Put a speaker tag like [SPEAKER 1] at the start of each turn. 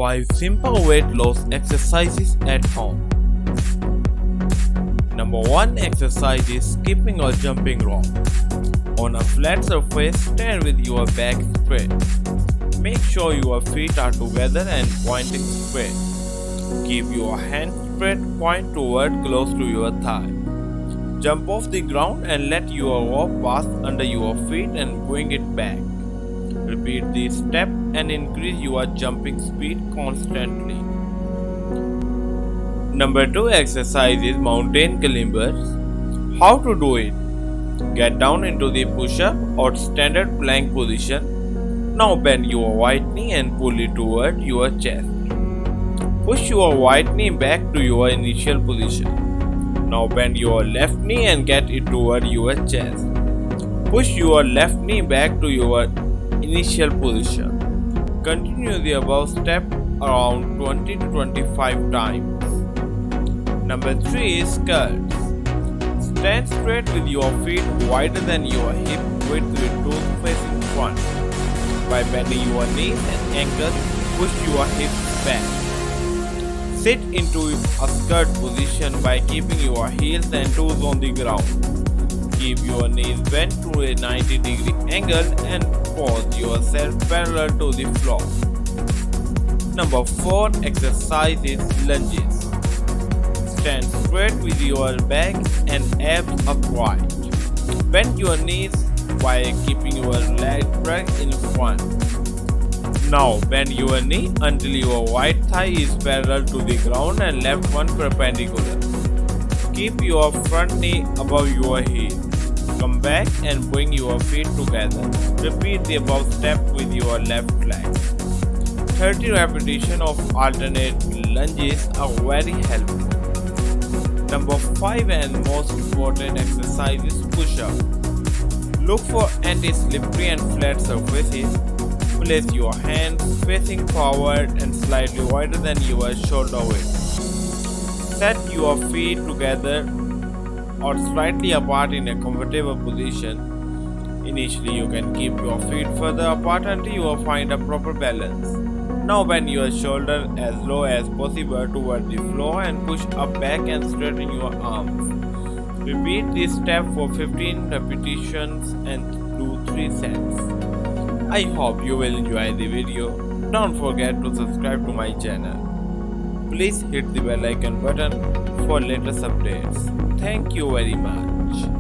[SPEAKER 1] 5 simple weight loss exercises at home. Number 1 exercise is skipping or jumping rope. On a flat surface, stand with your back straight. Make sure your feet are together and pointing straight. Keep your hands straight, point toward close to your thigh. Jump off the ground and let your rope pass under your feet and bring it back. Repeat this step and increase your jumping speed constantly. Number 2 exercise is mountain climbers. How to do it? Get down into the push-up or standard plank position. Now bend your right knee and pull it toward your chest. Push your right knee back to your initial position. Now bend your left knee and get it toward your chest. Push your left knee back to your initial position. Continue the above step around 20 to 25 times. Number 3 is curls. Stand straight with your feet wider than your hip width with toes facing front. By bending your knees and ankles, push your hips back. Sit into a skirt position by keeping your heels and toes on the ground. Keep your knees bent to a 90-degree angle and pose yourself parallel to the floor. Number 4 exercise is lunges. Stand straight with your back and abs upright. Bend your knees while keeping your leg pressed in front. Now bend your knee until your right thigh is parallel to the ground and left one perpendicular. Keep your front knee above your heel. Come back and bring your feet together. Repeat the above step with your left leg. 30 repetitions of alternate lunges are very helpful. Number 5 and most important exercise is push-up. Look for anti-slippery and flat surfaces. Place your hands facing forward and slightly wider than your shoulder width. Set your feet together or slightly apart in a comfortable position. Initially, you can keep your feet further apart until you find a proper balance. Now bend your shoulder as low as possible toward the floor and push up back and straighten your arms. Repeat this step for 15 repetitions and do 3 sets. I hope you will enjoy the video. Don't forget to subscribe to my channel. Please hit the bell icon button for latest updates. Thank you very much.